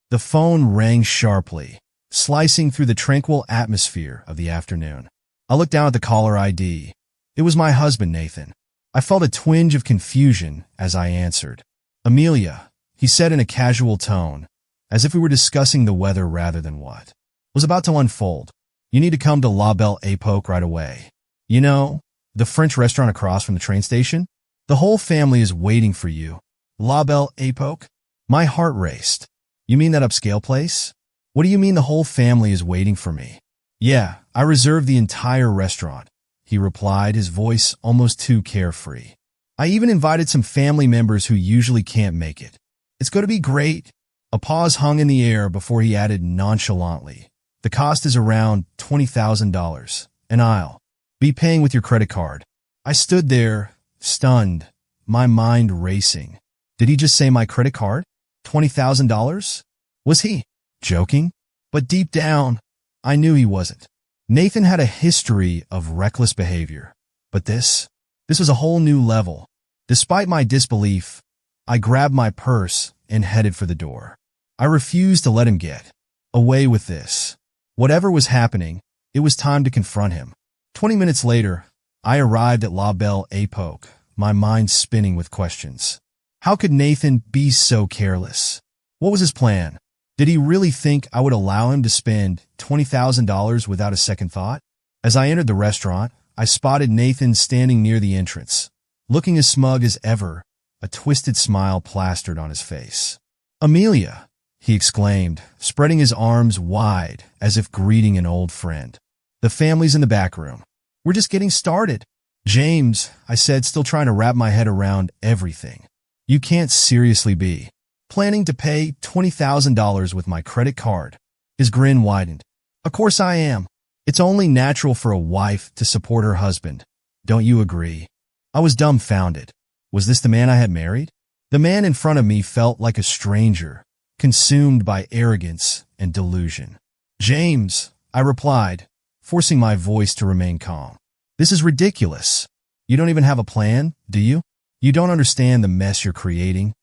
The phone rang sharply, slicing through the tranquil atmosphere of the afternoon. I looked down at the caller ID. It was my husband, Nathan. I felt a twinge of confusion as I answered. "Amelia," he said in a casual tone, as if we were discussing the weather rather than what was about to unfold. "You need to come to La Belle Époque right away. You know, the French restaurant across from the train station? The whole family is waiting for you." La Belle Époque? My heart raced. "You mean that upscale place? What do you mean the whole family is waiting for me?" "Yeah, I reserved the entire restaurant," he replied, his voice almost too carefree. "I even invited some family members who usually can't make it. It's going to be great." A pause hung in the air before he added nonchalantly, "The cost is around $20,000, and I'll be paying with your credit card." I stood there, stunned, my mind racing. Did he just say my credit card? $20,000? Was he joking? But deep down, I knew he wasn't. Nathan had a history of reckless behavior, but this was a whole new level. Despite my disbelief, I grabbed my purse and headed for the door. I refused to let him get away with this. Whatever was happening, it was time to confront him. 20 minutes later, I arrived at La Belle Époque, my mind spinning with questions. How could Nathan be so careless? What was his plan? Did he really think I would allow him to spend $20,000 without a second thought? As I entered the restaurant, I spotted Nathan standing near the entrance, looking as smug as ever, a twisted smile plastered on his face. "Amelia," he exclaimed, spreading his arms wide as if greeting an old friend. "The family's in the back room. We're just getting started." "James," I said, still trying to wrap my head around everything. "You can't seriously be planning to pay $20,000 with my credit card." His grin widened. "Of course I am. It's only natural for a wife to support her husband. Don't you agree?" I was dumbfounded. Was this the man I had married? The man in front of me felt like a stranger, consumed by arrogance and delusion. "James," I replied, forcing my voice to remain calm. "This is ridiculous. You don't even have a plan, do you? You don't understand the mess you're creating."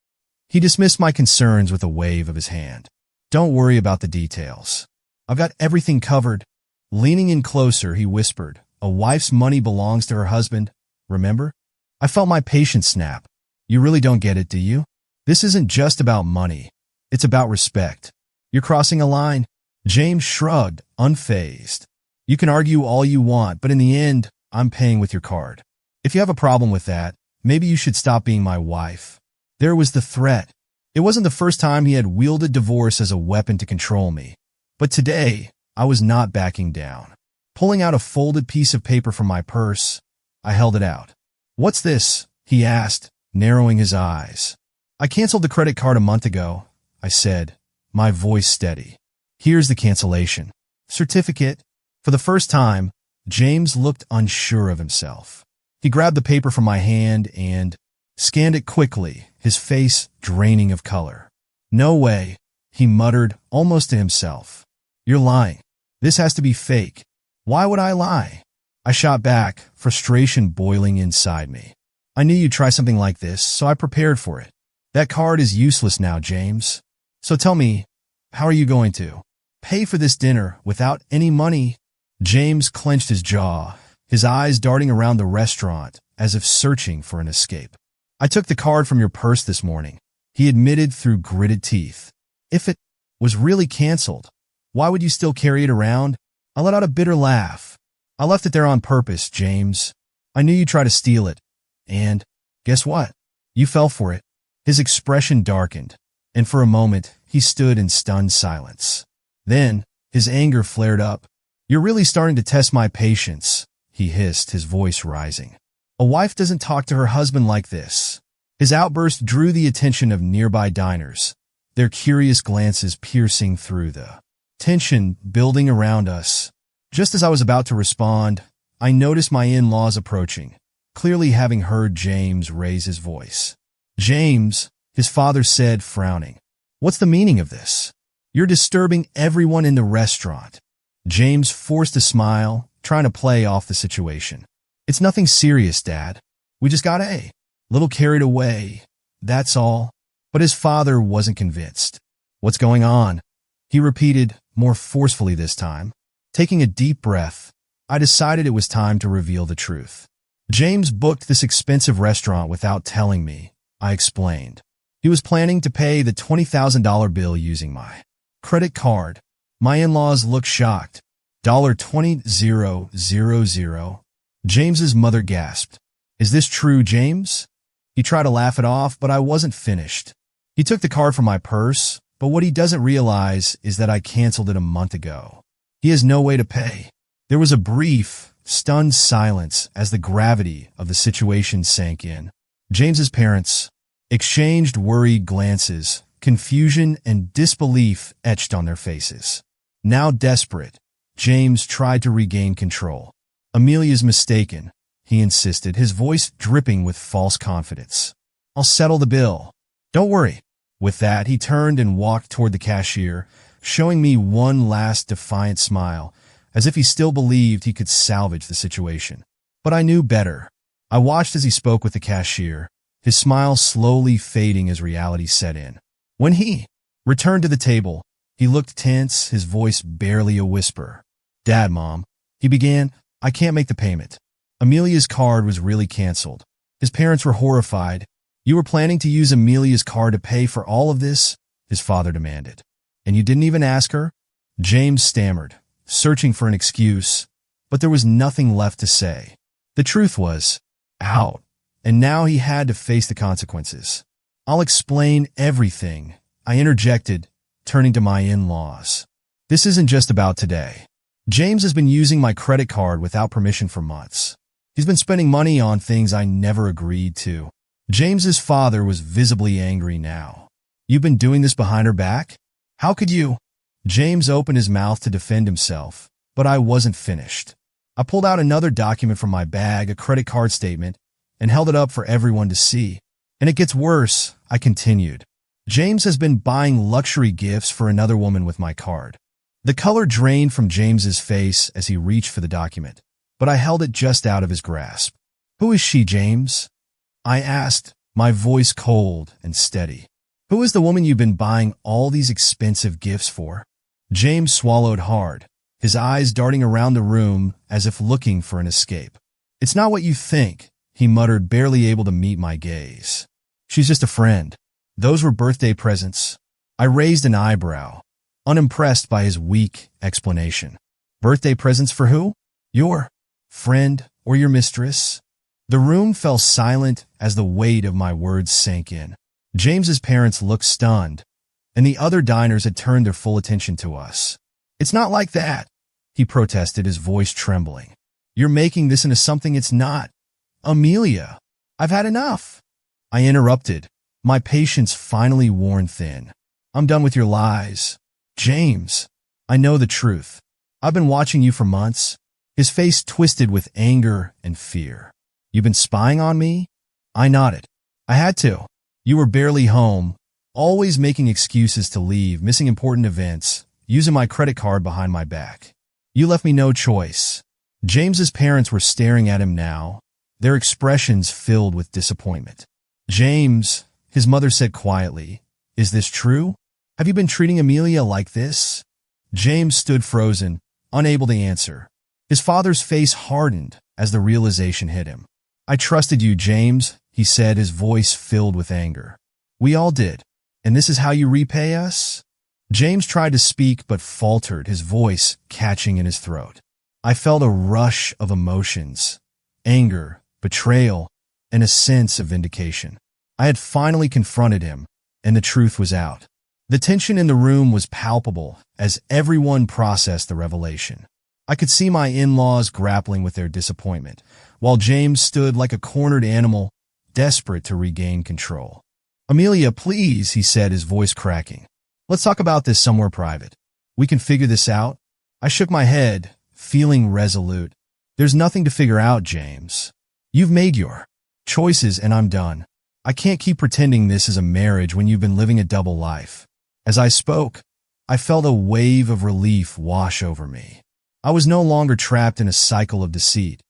He dismissed my concerns with a wave of his hand. "Don't worry about the details. I've got everything covered." Leaning in closer, he whispered, "A wife's money belongs to her husband, remember?" I felt my patience snap. "You really don't get it, do you? This isn't just about money. It's about respect. You're crossing a line." James shrugged, unfazed. "You can argue all you want, but in the end, I'm paying with your card. If you have a problem with that, maybe you should stop being my wife." There was the threat. It wasn't the first time he had wielded divorce as a weapon to control me. But today, I was not backing down. Pulling out a folded piece of paper from my purse, I held it out. "What's this?" he asked, narrowing his eyes. "I canceled the credit card a month ago," I said, my voice steady. "Here's the cancellation certificate." For the first time, James looked unsure of himself. He grabbed the paper from my hand and scanned it quickly, his face draining of color. "No way," he muttered, almost to himself. "You're lying. This has to be fake." "Why would I lie?" I shot back, frustration boiling inside me. "I knew you'd try something like this, so I prepared for it. That card is useless now, James. So tell me, how are you going to pay for this dinner without any money?" James clenched his jaw, his eyes darting around the restaurant as if searching for an escape. "I took the card from your purse this morning," he admitted through gritted teeth. "If it was really canceled, why would you still carry it around?" I let out a bitter laugh. "I left it there on purpose, James. I knew you'd try to steal it. And guess what? You fell for it." His expression darkened, and for a moment he stood in stunned silence. Then his anger flared up. "You're really starting to test my patience," he hissed, his voice rising. "A wife doesn't talk to her husband like this." His outburst drew the attention of nearby diners, their curious glances piercing through the tension building around us. Just as I was about to respond, I noticed my in-laws approaching, clearly having heard James raise his voice. "James," his father said, frowning. "What's the meaning of this? You're disturbing everyone in the restaurant." James forced a smile, trying to play off the situation. "It's nothing serious, Dad. We just got a little carried away, that's all." But his father wasn't convinced. What's going on? He repeated, more forcefully this time. Taking a deep breath, I decided it was time to reveal the truth. James booked this expensive restaurant without telling me, I explained. He was planning to pay the $20,000 bill using my credit card. My in-laws looked shocked. $20,000. James's mother gasped. Is this true, James? He tried to laugh it off, but I wasn't finished. He took the card from my purse, but what he doesn't realize is that I canceled it a month ago. He has no way to pay. There was a brief, stunned silence as the gravity of the situation sank in. James's parents exchanged worried glances, confusion and disbelief etched on their faces. Now desperate, James tried to regain control. Amelia's mistaken, he insisted, his voice dripping with false confidence. I'll settle the bill. Don't worry. With that, he turned and walked toward the cashier, showing me one last defiant smile, as if he still believed he could salvage the situation. But I knew better. I watched as he spoke with the cashier, his smile slowly fading as reality set in. When he returned to the table, he looked tense, his voice barely a whisper. Dad, Mom, he began, I can't make the payment. Amelia's card was really canceled. His parents were horrified. You were planning to use Amelia's card to pay for all of this? His father demanded. And you didn't even ask her? James stammered, searching for an excuse, but there was nothing left to say. The truth was out, and now he had to face the consequences. I'll explain everything, I interjected, turning to my in-laws. This isn't just about today. James has been using my credit card without permission for months. He's been spending money on things I never agreed to. James's father was visibly angry now. You've been doing this behind her back? How could you? James opened his mouth to defend himself, but I wasn't finished. I pulled out another document from my bag, a credit card statement, and held it up for everyone to see. And it gets worse, I continued. James has been buying luxury gifts for another woman with my card. The color drained from James's face as he reached for the document, but I held it just out of his grasp. Who is she, James? I asked, my voice cold and steady. Who is the woman you've been buying all these expensive gifts for? James swallowed hard, his eyes darting around the room as if looking for an escape. It's not what you think, he muttered, barely able to meet my gaze. She's just a friend. Those were birthday presents. I raised an eyebrow, unimpressed by his weak explanation. Birthday presents for who? Your friend or your mistress? The room fell silent as the weight of my words sank in. James's parents looked stunned, and the other diners had turned their full attention to us. It's not like that, he protested, his voice trembling. You're making this into something it's not. Amelia, I've had enough. I interrupted, my patience finally worn thin. I'm done with your lies. James, I know the truth. I've been watching you for months. His face twisted with anger and fear. You've been spying on me? I nodded. I had to. You were barely home, always making excuses to leave, missing important events, using my credit card behind my back. You left me no choice. James's parents were staring at him now, their expressions filled with disappointment. James, his mother said quietly, is this true? Have you been treating Amelia like this? James stood frozen, unable to answer. His father's face hardened as the realization hit him. I trusted you, James, he said, his voice filled with anger. We all did. And this is how you repay us? James tried to speak but faltered, his voice catching in his throat. I felt a rush of emotions, anger, betrayal, and a sense of vindication. I had finally confronted him, and the truth was out. The tension in the room was palpable as everyone processed the revelation. I could see my in-laws grappling with their disappointment, while James stood like a cornered animal, desperate to regain control. Amelia, please, he said, his voice cracking. Let's talk about this somewhere private. We can figure this out. I shook my head, feeling resolute. There's nothing to figure out, James. You've made your choices and I'm done. I can't keep pretending this is a marriage when you've been living a double life. As I spoke, I felt a wave of relief wash over me. I was no longer trapped in a cycle of deceit.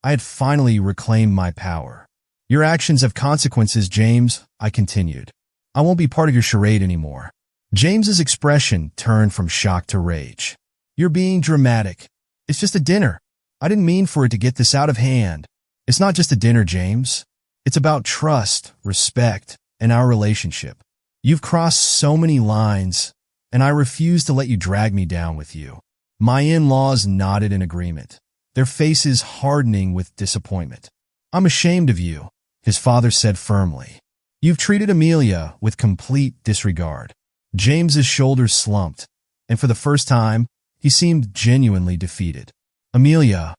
I had finally reclaimed my power. Your actions have consequences, James, I continued. I won't be part of your charade anymore. James's expression turned from shock to rage. You're being dramatic. It's just a dinner. I didn't mean for it to get this out of hand. It's not just a dinner, James. It's about trust, respect, and our relationship. You've crossed so many lines, and I refuse to let you drag me down with you. My in-laws nodded in agreement, their faces hardening with disappointment. I'm ashamed of you, his father said firmly. You've treated Amelia with complete disregard. James's shoulders slumped, and for the first time, he seemed genuinely defeated. Amelia,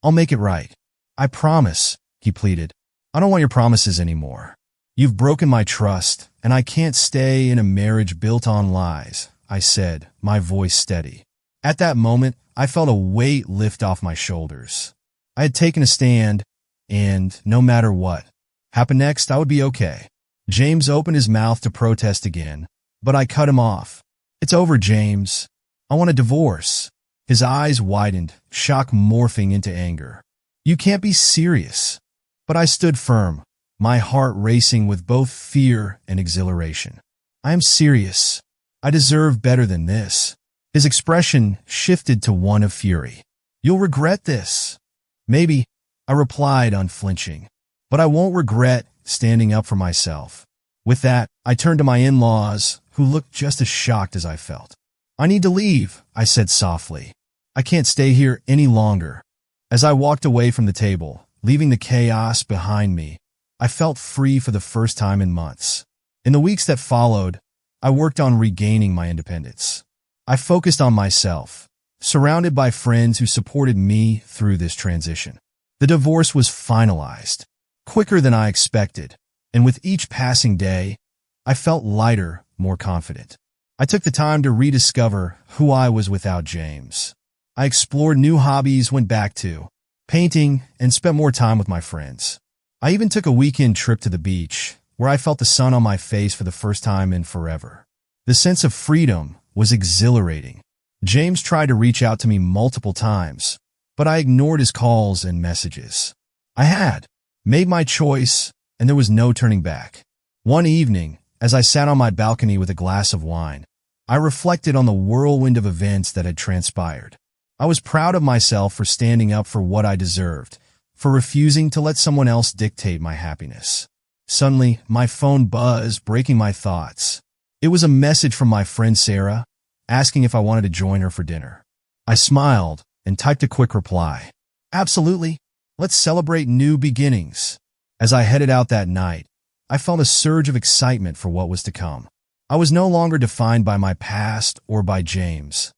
I'll make it right. I promise, he pleaded. I don't want your promises anymore. You've broken my trust, and I can't stay in a marriage built on lies, I said, my voice steady. At that moment, I felt a weight lift off my shoulders. I had taken a stand, and no matter what happened next, I would be okay. James opened his mouth to protest again, but I cut him off. It's over, James. I want a divorce. His eyes widened, shock morphing into anger. You can't be serious. But I stood firm, my heart racing with both fear and exhilaration. I am serious. I deserve better than this. His expression shifted to one of fury. You'll regret this. Maybe, I replied unflinching. But I won't regret standing up for myself. With that, I turned to my in-laws, who looked just as shocked as I felt. I need to leave, I said softly. I can't stay here any longer. As I walked away from the table, leaving the chaos behind me, I felt free for the first time in months. In the weeks that followed, I worked on regaining my independence. I focused on myself, surrounded by friends who supported me through this transition. The divorce was finalized, quicker than I expected, and with each passing day, I felt lighter, more confident. I took the time to rediscover who I was without James. I explored new hobbies, went back to painting, and spent more time with my friends. I even took a weekend trip to the beach, where I felt the sun on my face for the first time in forever. The sense of freedom was exhilarating. James tried to reach out to me multiple times, but I ignored his calls and messages. I had made my choice, and there was no turning back. One evening, as I sat on my balcony with a glass of wine, I reflected on the whirlwind of events that had transpired. I was proud of myself for standing up for what I deserved, for refusing to let someone else dictate my happiness. Suddenly, my phone buzzed, breaking my thoughts. It was a message from my friend Sarah, asking if I wanted to join her for dinner. I smiled and typed a quick reply. Absolutely. Let's celebrate new beginnings. As I headed out that night, I felt a surge of excitement for what was to come. I was no longer defined by my past or by James.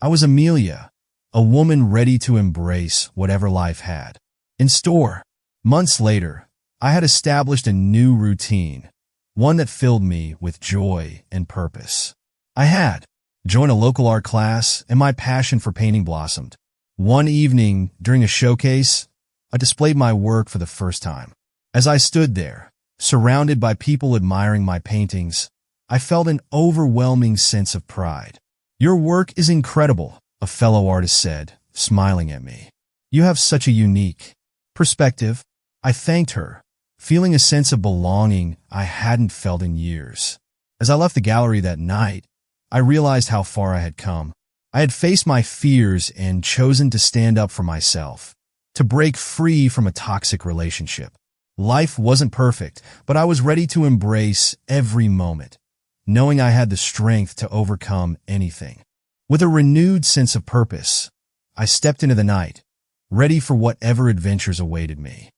I was Amelia, a woman ready to embrace whatever life had in store. Months later, I had established a new routine, one that filled me with joy and purpose. I had joined a local art class, and my passion for painting blossomed. One evening, during a showcase, I displayed my work for the first time. As I stood there, surrounded by people admiring my paintings, I felt an overwhelming sense of pride. Your work is incredible, a fellow artist said, smiling at me. You have such a unique perspective. I thanked her, feeling a sense of belonging I hadn't felt in years. As I left the gallery that night, I realized how far I had come. I had faced my fears and chosen to stand up for myself, to break free from a toxic relationship. Life wasn't perfect, but I was ready to embrace every moment, knowing I had the strength to overcome anything. With a renewed sense of purpose, I stepped into the night, ready for whatever adventures awaited me.